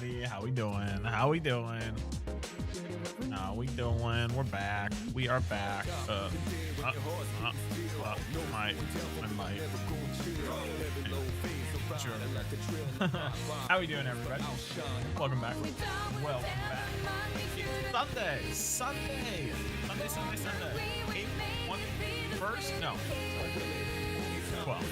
everybody? How we doing? How we doing? How we doing? We're back. We are back. My mic. Sure. How we doing, everybody? Welcome back. Welcome back. It's Sunday. Sunday. April 21st? No. 12.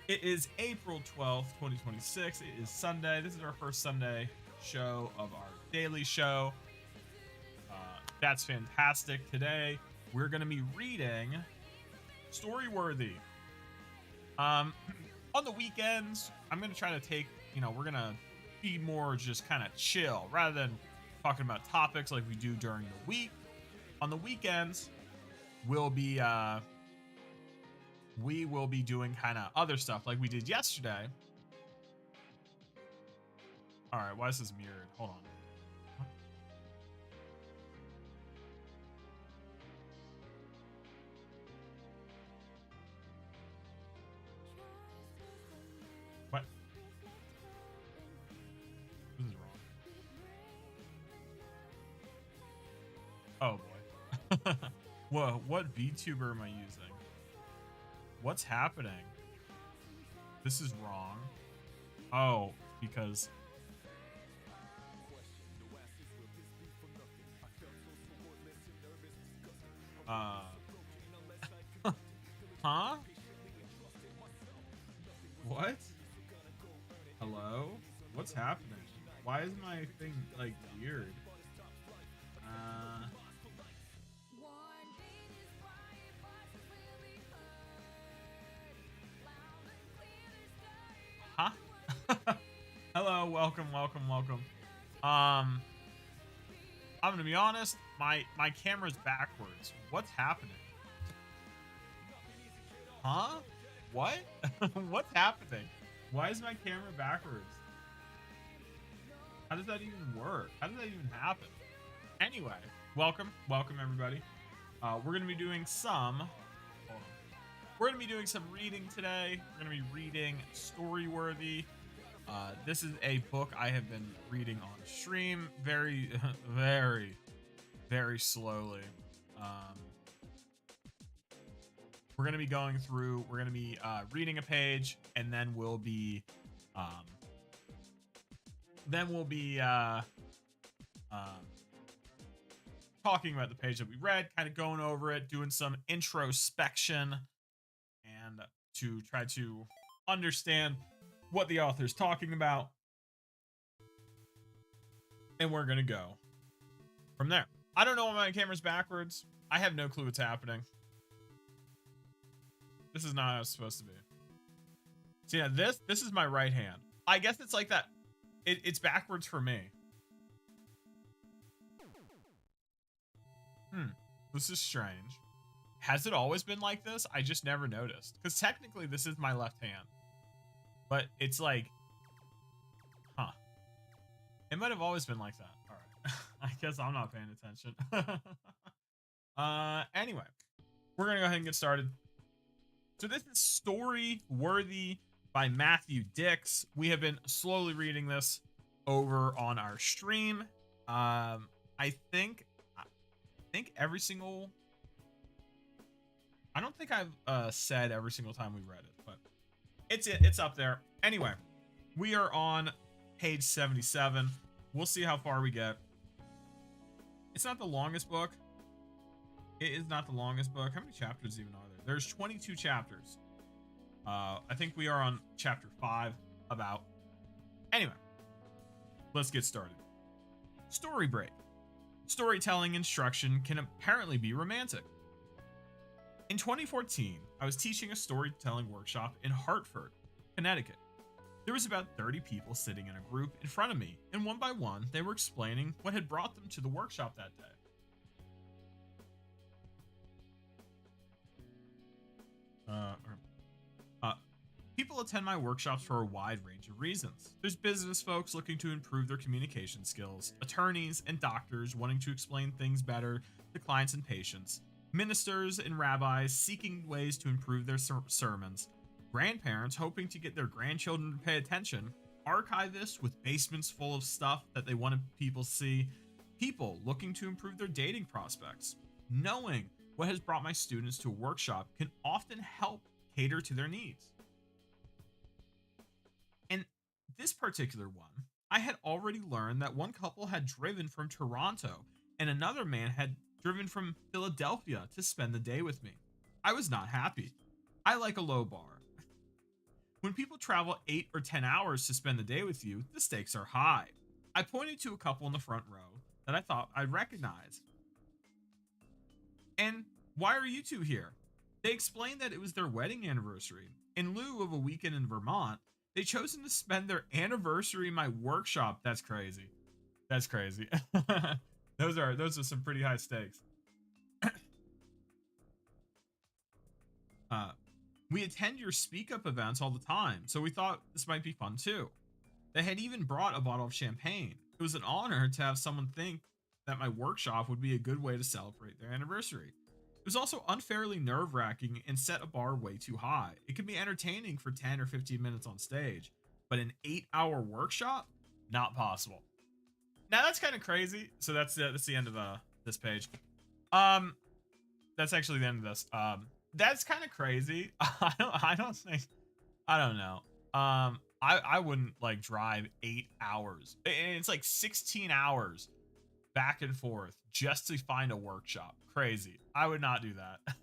It is April 12th, 2026. It is Sunday. This is our first Sunday show of our daily show. That's fantastic. Today, we're going to be reading Storyworthy. On the weekends, I'm going to try to take, we're going to be more just kind of chill rather than talking about topics like we do during the week. On the weekends, we will be doing kind of other stuff like we did yesterday. All right, why is this mirrored? Hold on. What? This is wrong. Oh boy. Whoa, what VTuber am I using? What's happening? This is wrong. Oh, because huh? What? Hello? What's happening? Why is my thing like weird? Huh? Hello, welcome. I'm gonna be honest, my camera's backwards. What's happening? Huh? What? What's happening? Why is my camera backwards? How does that even work? How does that even happen? Anyway, welcome everybody. We're gonna be doing some reading today. We're going to be reading Storyworthy. This is a book I have been reading on stream very, very slowly. We're going to be going through, we're going to be reading a page, and then we'll be talking about the page that we read, kind of going over it, doing some introspection, and to try to understand what the author's talking about. And we're gonna go from there. I don't know why my camera's backwards. I have no clue what's happening. This is not how it's supposed to be. So yeah, this is my right hand. I guess it's like that. It's backwards for me. This is strange. Has it always been like this? I just never noticed. Because technically this is my left hand. But it's like, huh. It might have always been like that. All right. I guess I'm not paying attention. Anyway, we're going to go ahead and get started. So this is Storyworthy by Matthew Dix. We have been slowly reading this over on our stream. I think every single... I don't think I've said every single time we read it, but it's up there. Anyway, we are on page 77. We'll see how far we get. It's not the longest book. It is not the longest book. How many chapters even are there? There's 22 chapters. I think we are on chapter 5 about. Anyway, let's get started. Story break. Storytelling instruction can apparently be romantic. In 2014, I was teaching a storytelling workshop in Hartford, Connecticut. There was about 30 people sitting in a group in front of me, and one by one, they were explaining what had brought them to the workshop that day. People attend my workshops for a wide range of reasons. There's business folks looking to improve their communication skills, attorneys and doctors wanting to explain things better to clients and patients, ministers and rabbis seeking ways to improve their sermons, Grandparents hoping to get their grandchildren to pay attention, archivists with basements full of stuff that they wanted people to see, people looking to improve their dating prospects. Knowing what has brought my students to a workshop can often help cater to their needs. And this particular one, I had already learned that one couple had driven from Toronto and another man had driven from Philadelphia to spend the day with me. I was not happy. I like a low bar. When people travel 8 or 10 hours to spend the day with you, the stakes are high. I pointed to a couple in the front row that I thought I'd recognize. And why are you two here? They explained that it was their wedding anniversary. In lieu of a weekend in Vermont, they chosen to spend their anniversary in my workshop. That's crazy. That's crazy. Those are some pretty high stakes. We attend your speak up events all the time, so we thought this might be fun too. They had even brought a bottle of champagne. It was an honor to have someone think that my workshop would be a good way to celebrate their anniversary. It was also unfairly nerve-wracking and set a bar way too high. It could be entertaining for 10 or 15 minutes on stage, but an 8-hour workshop? Not possible. Now that's kind of crazy. So that's the end of this page. That's actually the end of this. That's kind of crazy. I don't know. I wouldn't like drive 8 hours. And it's like 16 hours back and forth just to find a workshop. Crazy. I would not do that.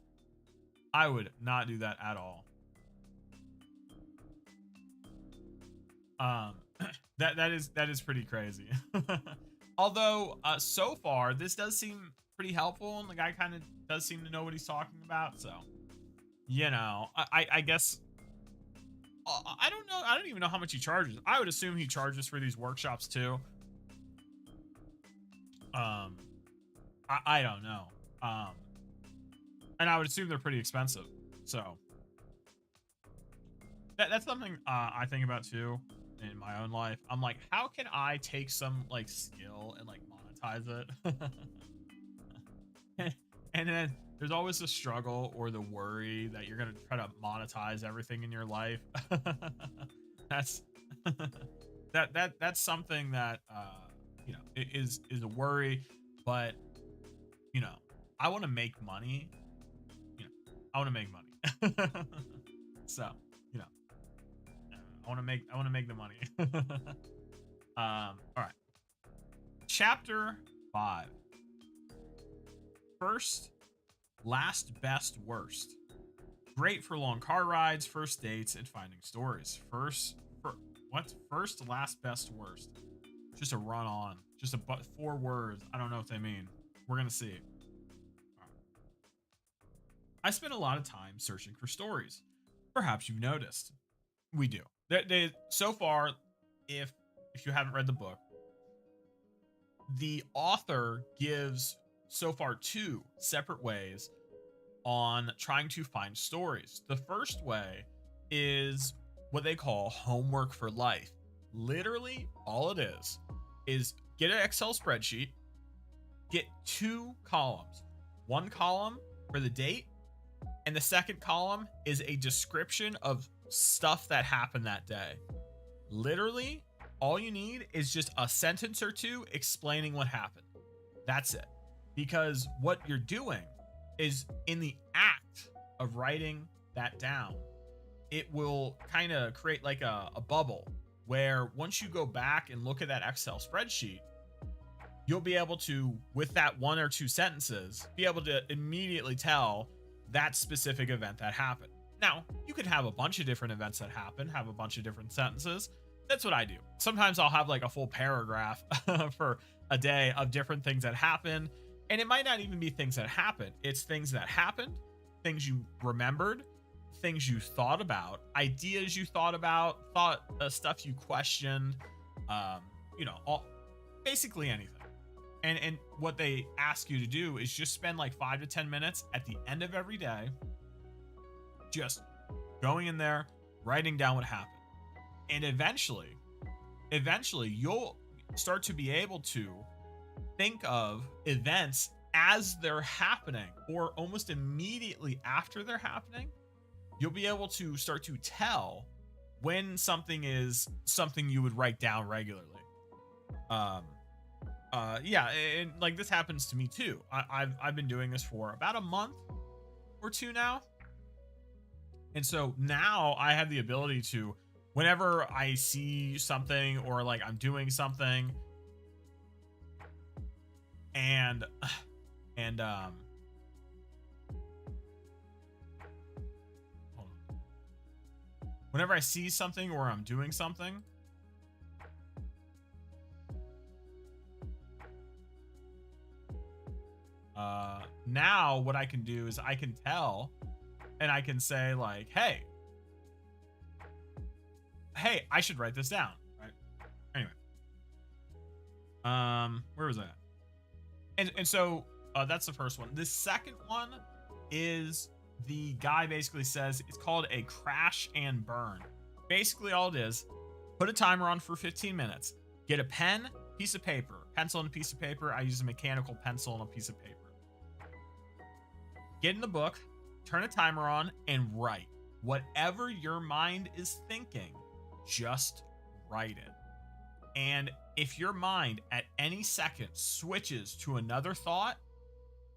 I would not do that at all. That is pretty crazy. Although so far this does seem pretty helpful and the guy kind of does seem to know what he's talking about, so you know, I guess I don't know. I don't even know how much he charges. I would assume he charges for these workshops too. I don't know. And I would assume they're pretty expensive. So that's something I think about too in my own life. I'm like, how can I take some like skill and like monetize it? And then there's always the struggle or the worry that you're gonna try to monetize everything in your life. That's that's something that you know is a worry, but you know, I want to make money. You know, I want to make money. So you know, I want to make the money. All right. Chapter 5. First, last, best, worst. Great for long car rides, first dates, and finding stories. First, last, best, worst. Just a run on. Just 4 words. I don't know what they mean. We're gonna see. Right. I spend a lot of time searching for stories. Perhaps you've noticed. We do. So far, if you haven't read the book, the author gives so far 2 separate ways on trying to find stories. The first way is what they call homework for life. Literally, all it is get an Excel spreadsheet, get 2 columns. One column for the date, and the second column is a description of stuff that happened that day. Literally, all you need is just a sentence or 2 explaining what happened. That's it. Because what you're doing is in the act of writing that down, it will kind of create like a bubble where once you go back and look at that Excel spreadsheet, you'll be able to, with that 1 or 2 sentences, be able to immediately tell that specific event that happened. Now, you could have a bunch of different events that happen, have a bunch of different sentences. That's what I do. Sometimes I'll have like a full paragraph for a day of different things that happen. And it might not even be things that happened. It's things that happened, things you remembered, things you thought about, ideas you thought about, stuff you questioned, you know, basically anything. And what they ask you to do is just spend like 5 to 10 minutes at the end of every day, just going in there, writing down what happened. And eventually you'll start to be able to think of events as they're happening or almost immediately after they're happening you'll be able to start to tell when something is something you would write down regularly. Yeah, and like this happens to me too. I've been doing this for about a month or two now. And so now I have the ability to, whenever I see something or like I'm doing something and hold on. Whenever I see something or I'm doing something, now what I can do is I can tell and I can say like, hey, I should write this down, right? Anyway, where was that? And so that's the first one. The second one is the guy basically says it's called a crash and burn. Basically all it is, put a timer on for 15 minutes, get a pen, piece of paper, pencil and a piece of paper. I use a mechanical pencil and a piece of paper. Get in the book, turn a timer on, and write. Whatever your mind is thinking, just write it. And if your mind at any second switches to another thought,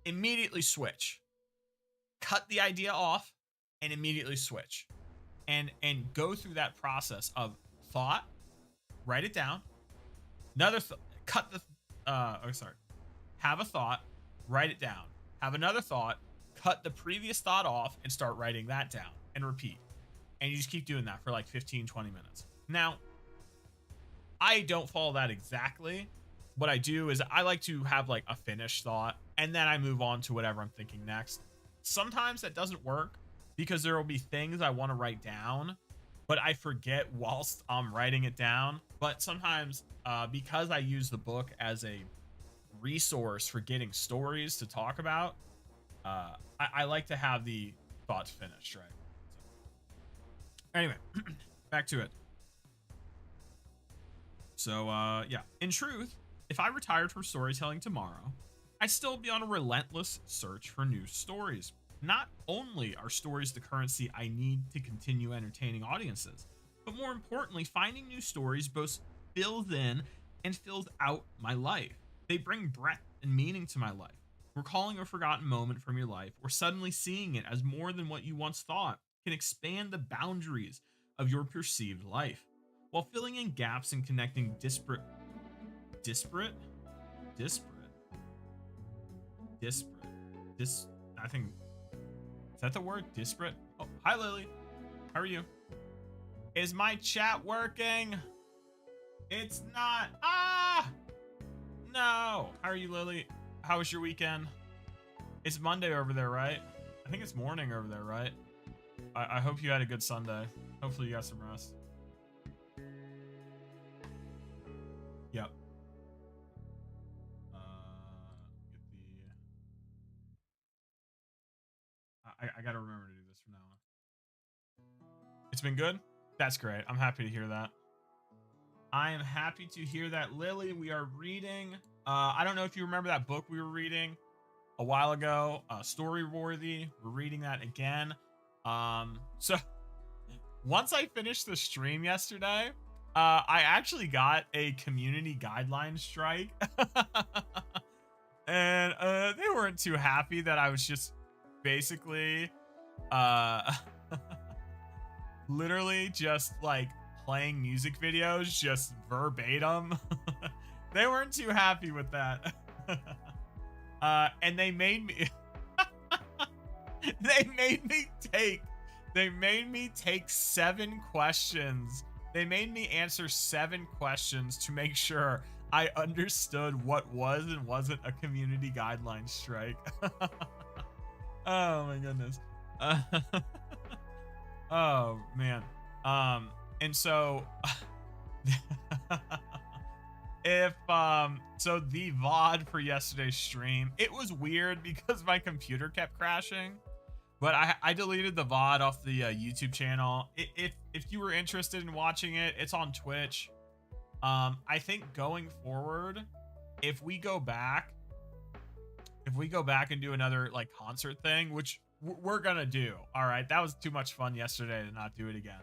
immediately switch. Cut the idea off and immediately switch. And go through that process of thought, write it down. Another cut the have a thought, write it down. Have another thought, cut the previous thought off and start writing that down and repeat. And you just keep doing that for like 15, 20 minutes. Now, I don't follow that exactly. What I do is I like to have like a finished thought and then I move on to whatever I'm thinking next. Sometimes that doesn't work because there will be things I want to write down, but I forget whilst I'm writing it down. But sometimes because I use the book as a resource for getting stories to talk about, I like to have the thoughts finished, right? So, anyway, back to it. So, yeah. In truth, if I retired from storytelling tomorrow, I'd still be on a relentless search for new stories. Not only are stories the currency I need to continue entertaining audiences, but more importantly, finding new stories both fills in and fills out my life. They bring breadth and meaning to my life. Recalling a forgotten moment from your life or suddenly seeing it as more than what you once thought can expand the boundaries of your perceived life, while filling in gaps and connecting disparate. I think, is that the word? Disparate? Oh, hi Lily. How are you? Is my chat working? It's not. Ah! No. How are you, Lily? How was your weekend? It's Monday over there, right? I think it's morning over there, right? I hope you had a good Sunday. Hopefully you got some rest. Yep. I gotta remember to do this from now on. It's been good? That's great. I'm happy to hear that. I am happy to hear that, Lily. We are reading. I don't know if you remember that book we were reading a while ago, Storyworthy. We're reading that again. So once I finished the stream yesterday, I actually got a community guideline strike. And they weren't too happy that I was just basically literally just like playing music videos just verbatim. They weren't too happy with that. And they made me they made me take 7 questions. They made me answer 7 questions to make sure I understood what was and wasn't a community guideline strike. Oh my goodness. Oh man. And so if so the VOD for yesterday's stream, it was weird because my computer kept crashing, but I deleted the VOD off the YouTube channel. If you were interested in watching it, it's on Twitch. I think going forward, if we go back and do another like concert thing, which we're gonna do. All right, that was too much fun yesterday to not do it again.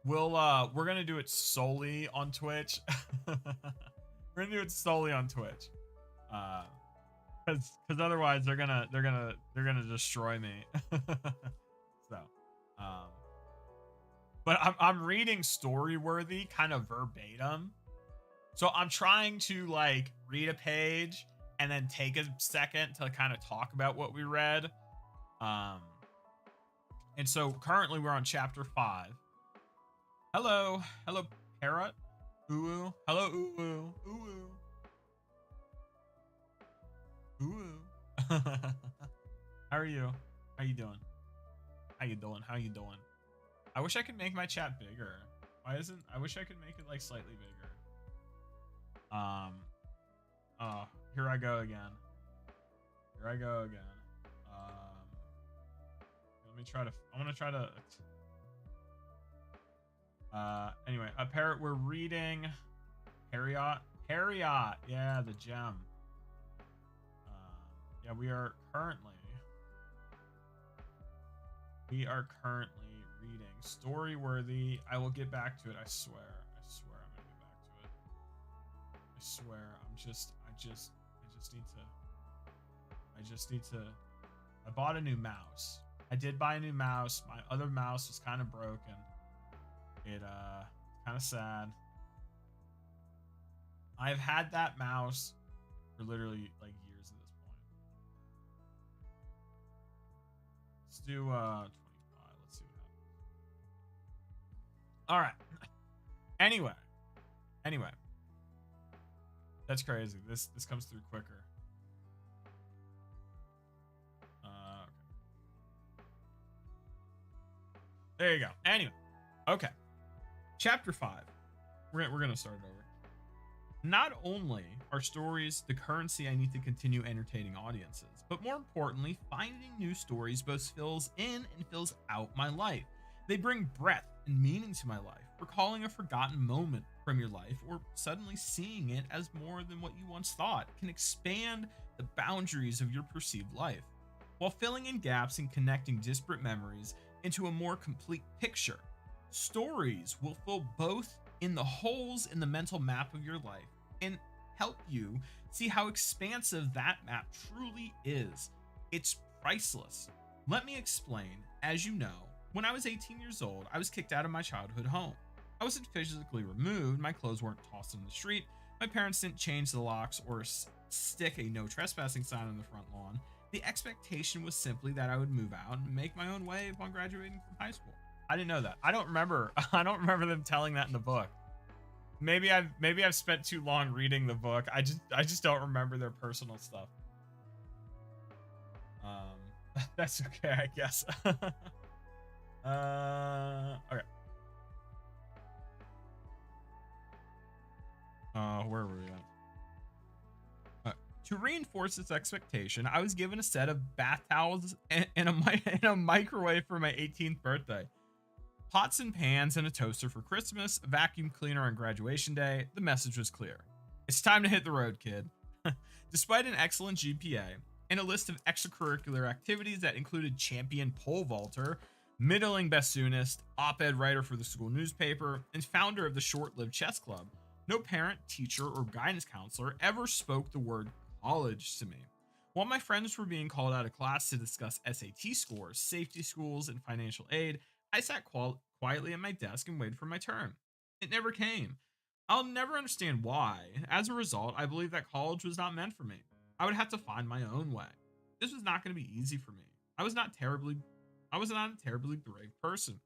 We're gonna do it solely on Twitch. We're gonna do it solely on Twitch. Because otherwise they're gonna destroy me. So, but I'm reading Storyworthy kind of verbatim. So I'm trying to like read a page and then take a second to kind of talk about what we read. And so currently we're on chapter 5. Hello, parrot. Ooh, hello, ooh, ooh, ooh. How are you? How you doing? How you doing? I wish I could make my chat bigger. Why isn't? I wish I could make it like slightly bigger. Here I go again. Let me try to. I'm gonna try to. Anyway, a parrot. We're reading Harriot. Yeah, the gem. Yeah, we are currently reading Storyworthy. I will get back to it. I swear I'm gonna get back to it. I swear. I just need to. I bought a new mouse. I did buy a new mouse. My other mouse was kind of broken. It kind of sad. I've had that mouse for literally like years at this point. Let's do 25. Let's see what happens. All right. Anyway. That's crazy. This comes through quicker. Okay. There you go. Anyway. Okay. Chapter 5. We're going to start it over. Not only are stories the currency I need to continue entertaining audiences, but more importantly, finding new stories both fills in and fills out my life. They bring breadth and meaning to my life, recalling a forgotten moment from your life or suddenly seeing it as more than what you once thought can expand the boundaries of your perceived life, while filling in gaps and connecting disparate memories into a more complete picture. Stories will fill both in the holes in the mental map of your life and help you see how expansive that map truly is. It's priceless. Let me explain. As you know, when I was 18 years old, I was kicked out of my childhood home. I wasn't physically removed, my clothes weren't tossed in the street, my parents didn't change the locks or stick a no trespassing sign on the front lawn. The expectation was simply that I would move out and make my own way upon graduating from high school. I didn't know that. I don't remember them telling that in the book. Maybe I've spent too long reading the book. I just don't remember their personal stuff. That's okay, I guess. Okay. Where were we at? To reinforce this expectation, I was given a set of bath towels and a microwave for my 18th birthday. Pots and pans and a toaster for Christmas, a vacuum cleaner on graduation day. The message was clear. It's time to hit the road, kid. Despite an excellent GPA and a list of extracurricular activities that included champion pole vaulter, middling bassoonist, op-ed writer for the school newspaper, and founder of the short-lived chess club, no parent, teacher, or guidance counselor ever spoke the word college to me. While my friends were being called out of class to discuss SAT scores, safety schools, and financial aid, I sat quietly at my desk and waited for my turn. It never came. I'll never understand why. As a result, I believe that college was not meant for me. I would have to find my own way. This was not going to be easy for me. I was not a terribly brave person.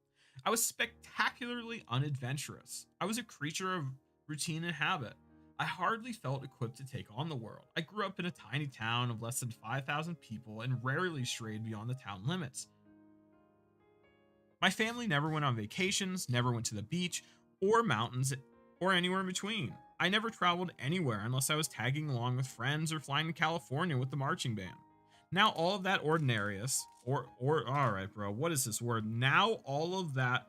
I was spectacularly unadventurous. I was a creature of routine and habit. I hardly felt equipped to take on the world. I grew up in a tiny town of less than 5,000 people and rarely strayed beyond the town limits. My family never went on vacations, never went to the beach or mountains or anywhere in between. I never traveled anywhere unless I was tagging along with friends or flying to California with the marching band. Now all of that ordinariness, all right, bro, what is this word? Now all of that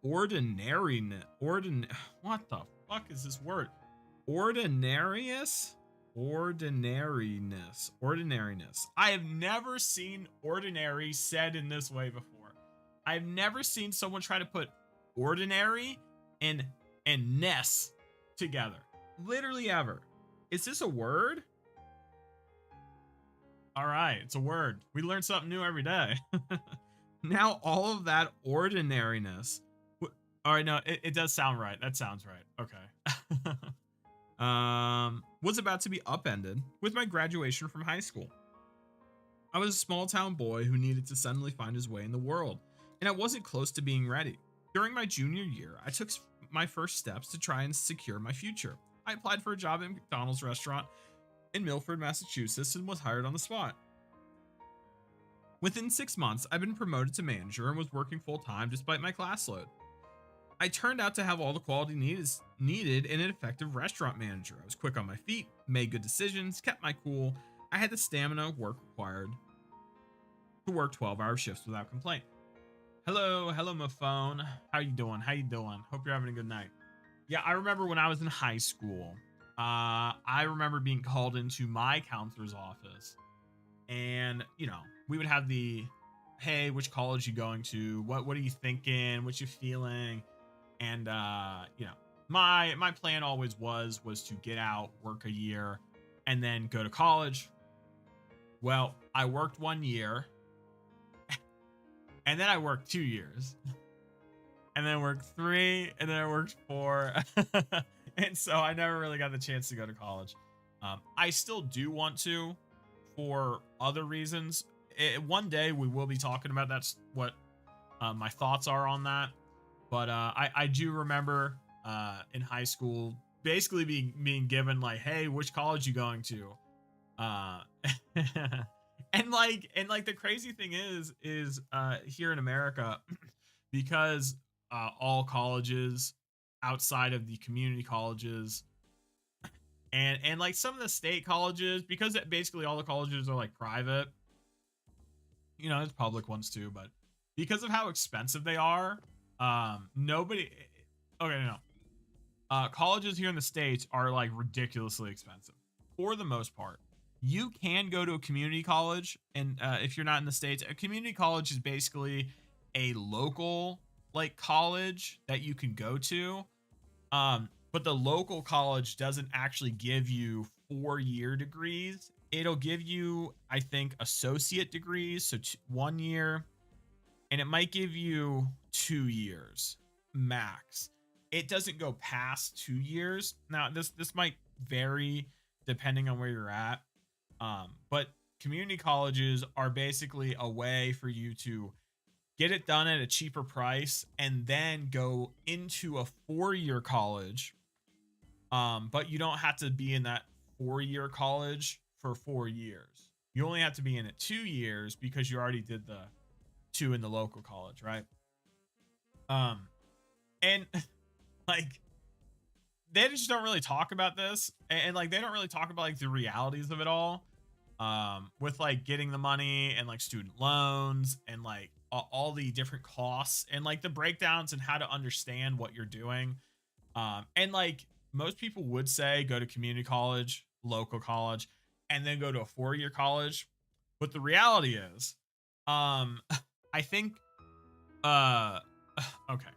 ordinariness, what the fuck is this word? Ordinarious? Ordinariness. I have never seen ordinary said in this way before. I've never seen someone try to put ordinary and ness together. Literally ever. Is this a word? All right, it's a word. We learn something new every day. Now all of that ordinariness. All right, no, it does sound right. That sounds right. Okay. Was about to be upended with my graduation from high school. I was a small town boy who needed to suddenly find his way in the world, and I wasn't close to being ready. During my junior year, I took my first steps to try and secure my future. I applied for a job at a McDonald's restaurant in Milford, Massachusetts, and was hired on the spot. Within 6 months, I've been promoted to manager and was working full time despite my class load. I turned out to have all the quality needed in an effective restaurant manager. I was quick on my feet, made good decisions, kept my cool. I had the stamina work required to work 12-hour shifts without complaint. Hello, my phone. How you doing? Hope you're having a good night. Yeah, I remember when I was in high school, I remember being called into my counselor's office, and we would have the, hey, which college you going to? What are you thinking? What you feeling? And my plan always was to get out, work a year, and then go to college. Well, I worked 1 year, and then I worked 2 years, and then I worked 3, and then I worked 4, and so I never really got the chance to go to college. I still do want to, for other reasons. One day we will be talking about that's what my thoughts are on that. But I do remember in high school basically being given like, hey, which college you going to? And the crazy thing is here in America, because all colleges outside of the community colleges and like some of the state colleges, because basically all the colleges are like private, there's public ones too, but because of how expensive they are, colleges here in the States are like ridiculously expensive for the most part. You can go to a community college, and if you're not in the States, a community college is basically a local like college that you can go to. But the local college doesn't actually give you 4-year degrees. It'll give you, I think, associate degrees, so 1 year, and it might give you 2 years max. It doesn't go past 2 years. Now, this might vary depending on where you're at. But community colleges are basically a way for you to get it done at a cheaper price and then go into a 4-year college. But you don't have to be in that 4-year college for 4 years. You only have to be in it 2 years because you already did the 2 in the local college, right? And like they just don't really talk about this, and like they don't really talk about like the realities of it all, with like getting the money and like student loans and like all the different costs and like the breakdowns and how to understand what you're doing. And like most people would say go to community college, local college, and then go to a 4-year college, but the reality is I think okay,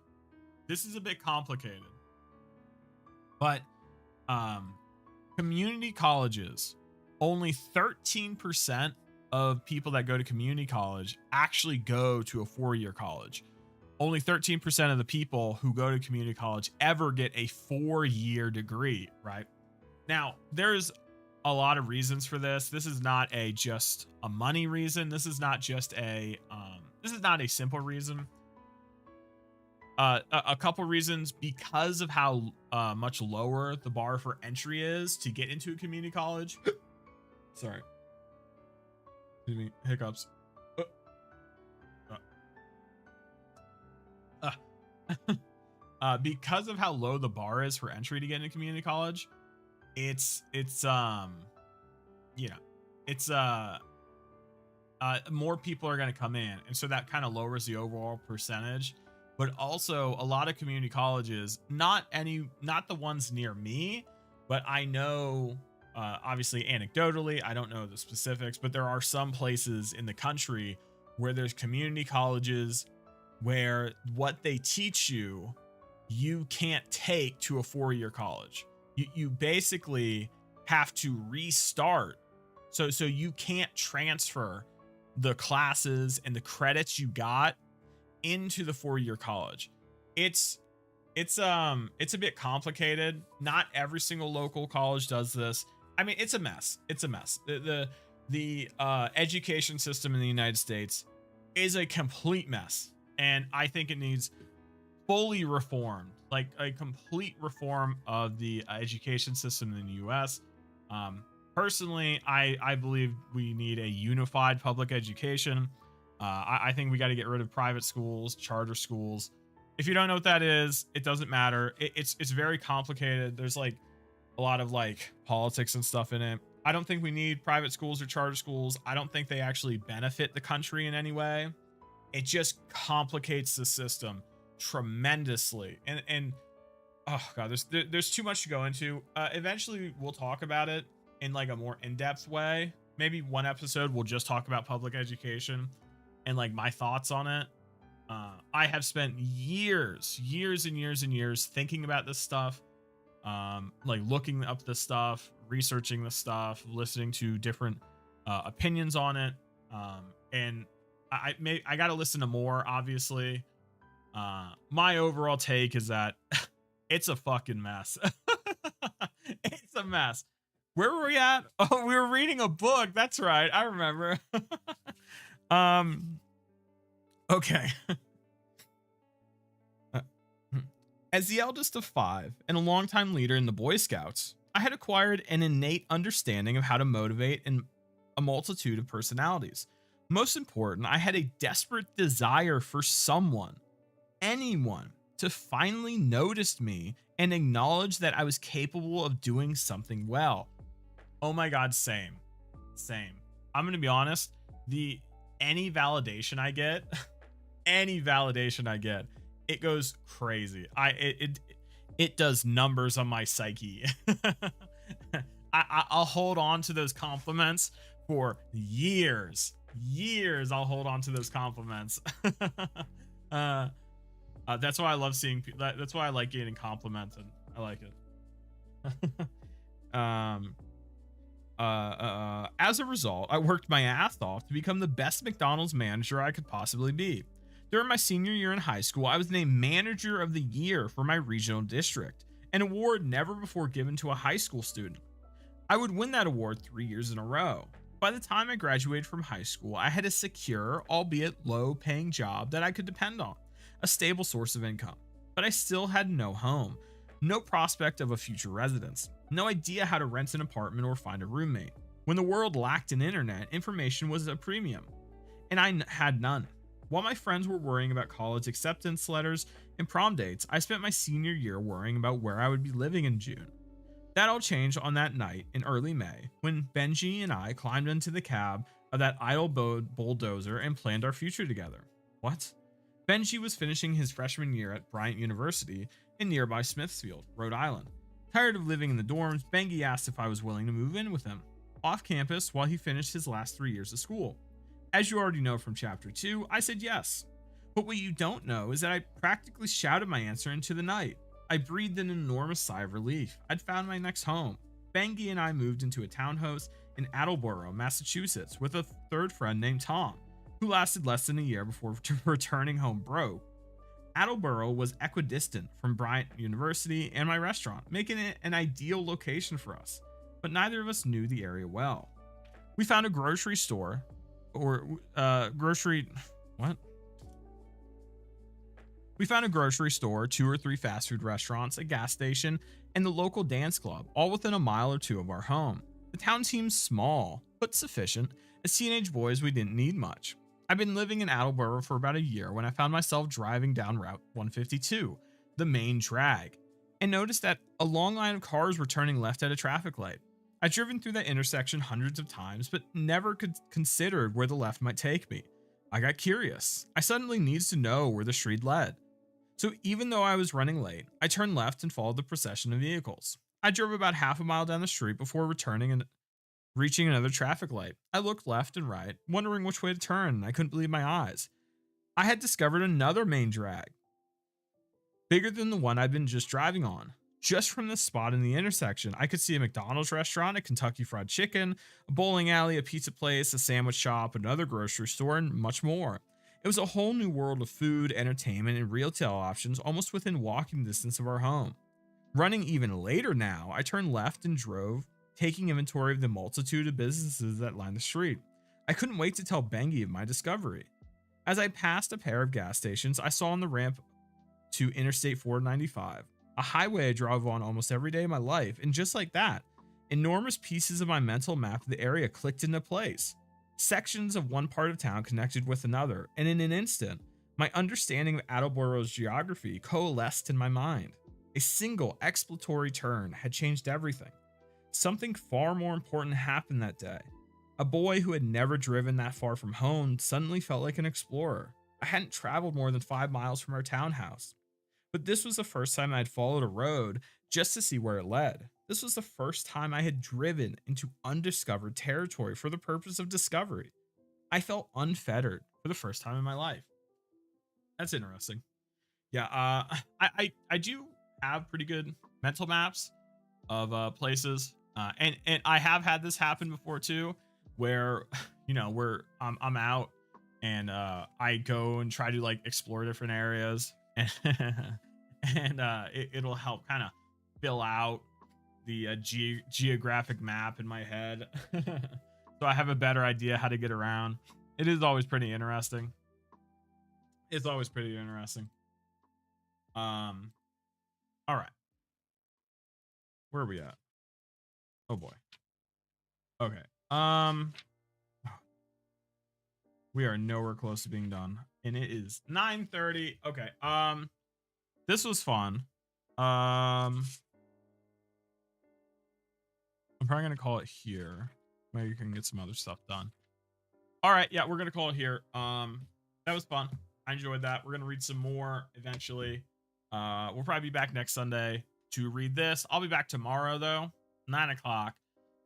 this is a bit complicated, but community colleges, only 13% of people that go to community college actually go to a 4-year college. Only 13% of the people who go to community college ever get a 4-year degree, right? Now, there's a lot of reasons for this. This is not just a money reason. This is not just this is not a simple reason. A couple reasons: because of how much lower the bar for entry is to get into a community college. Sorry. Excuse me. Hiccups. Because of how low the bar is for entry to get into community college, it's more people are going to come in, and so that kind of lowers the overall percentage. But also a lot of community colleges, not the ones near me, but I know Obviously, anecdotally, I don't know the specifics, but there are some places in the country where there's community colleges where what they teach you, you can't take to a 4-year college. You basically have to restart. So you can't transfer the classes and the credits you got into the 4-year college. It's a bit complicated. Not every single local college does this. I mean, it's a mess. It's a mess. The education system in the United States is a complete mess, and I think it needs fully reformed, like a complete reform of the education system in the U.S. Personally, I believe we need a unified public education. I think we got to get rid of private schools, charter schools. If you don't know what that is, it doesn't matter. It's very complicated. There's like a lot of like politics and stuff in it. I don't think we need private schools or charter schools. I don't think they actually benefit the country in any way. It just complicates the system tremendously. And oh god, there's too much to go into. Eventually we'll talk about it in like a more in-depth way. Maybe one episode we'll just talk about public education and like my thoughts on it. I have spent years and years thinking about this stuff, like looking up this stuff, researching this stuff, listening to different opinions on it, and I got to listen to more, obviously. My overall take is that it's a fucking mess. It's a mess. Where were we at? Oh, we were reading a book. That's right. I remember. Okay. As the eldest of 5 and a longtime leader in the Boy Scouts, I had acquired an innate understanding of how to motivate in a multitude of personalities. Most important, I had a desperate desire for someone, anyone, to finally notice me and acknowledge that I was capable of doing something well. Oh my god, same. I'm gonna be honest, any validation I get, it goes crazy. It does numbers on my psyche. I'll hold on to those compliments for years. I'll hold on to those compliments. That's why I love seeing people. That's why I like getting complimented. I like it. As a result, I worked my ass off to become the best McDonald's manager I could possibly be. During my senior year in high school, I was named Manager of the Year for my regional district, an award never before given to a high school student. I would win that award 3 years in a row. By the time I graduated from high school, I had a secure, albeit low-paying job that I could depend on, a stable source of income. But I still had no home, no prospect of a future residence, no idea how to rent an apartment or find a roommate. When the world lacked an internet, information was a premium, and I had none. While my friends were worrying about college acceptance letters and prom dates, I spent my senior year worrying about where I would be living in June. That all changed on that night in early May when Benji and I climbed into the cab of that idle bulldozer and planned our future together. What? Benji was finishing his freshman year at Bryant University in nearby Smithfield, Rhode Island. Tired of living in the dorms, Benji asked if I was willing to move in with him, off campus while he finished his last 3 years of school. As you already know from chapter 2, I said yes. But what you don't know is that I practically shouted my answer into the night. I breathed an enormous sigh of relief. I'd found my next home. Bengi and I moved into a townhouse in Attleboro, Massachusetts, with a third friend named Tom, who lasted less than a year before returning home broke. Attleboro was equidistant from Bryant University and my restaurant, making it an ideal location for us, but neither of us knew the area well. We found a grocery store, We found a grocery store, 2 or 3 fast food restaurants, a gas station, and the local dance club, all within a mile or 2 of our home. The town seemed small, but sufficient. As teenage boys, we didn't need much. I'd been living in Attleboro for about a year when I found myself driving down Route 152, the main drag, and noticed that a long line of cars were turning left at a traffic light. I'd driven through that intersection hundreds of times, but never considered where the left might take me. I got curious. I suddenly needed to know where the street led. So even though I was running late, I turned left and followed the procession of vehicles. I drove about half a mile down the street before returning and reaching another traffic light. I looked left and right, wondering which way to turn, and I couldn't believe my eyes. I had discovered another main drag, bigger than the one I'd been just driving on. Just from this spot in the intersection, I could see a McDonald's restaurant, a Kentucky Fried Chicken, a bowling alley, a pizza place, a sandwich shop, another grocery store, and much more. It was a whole new world of food, entertainment, and retail options almost within walking distance of our home. Running even later now, I turned left and drove, taking inventory of the multitude of businesses that lined the street. I couldn't wait to tell Bengi of my discovery. As I passed a pair of gas stations, I saw on the ramp to Interstate 495, a highway I drove on almost every day of my life, and just like that, enormous pieces of my mental map of the area clicked into place. Sections of one part of town connected with another, and in an instant, my understanding of Attleboro's geography coalesced in my mind. A single exploratory turn had changed everything. Something far more important happened that day. A boy who had never driven that far from home suddenly felt like an explorer. I hadn't traveled more than 5 miles from our townhouse, but this was the first time I had followed a road just to see where it led. This was the first time I had driven into undiscovered territory for the purpose of discovery. I felt unfettered for the first time in my life. That's interesting. Yeah, I do have pretty good mental maps of places, and I have had this happen before too, where where I'm out and I go and try to like explore different areas, and it'll help kind of fill out the geographic map in my head, so I have a better idea how to get around. It is always pretty interesting. It's always pretty interesting. All right, where are we at? Oh boy. Okay. We are nowhere close to being done, and it is 9:30. Okay. This was fun. I'm probably gonna call it here. Maybe you can get some other stuff done. All right. Yeah, we're gonna call it here. That was fun. I enjoyed that. We're gonna read some more eventually. We'll probably be back next Sunday to read this. I'll be back tomorrow though, 9 o'clock.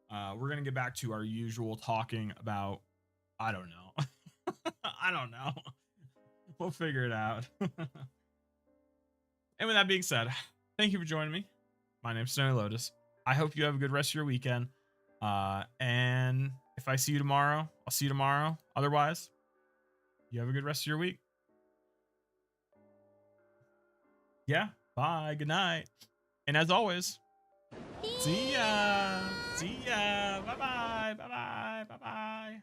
We're gonna get back to our usual talking about, I don't know. I don't know. We'll figure it out. And with that being said, thank you for joining me. My name's Snowy Lotus. I hope you have a good rest of your weekend. And if I see you tomorrow, I'll see you tomorrow. Otherwise, you have a good rest of your week. Yeah. Bye. Good night. And as always, see ya. See ya. Bye bye. Bye bye. Bye bye.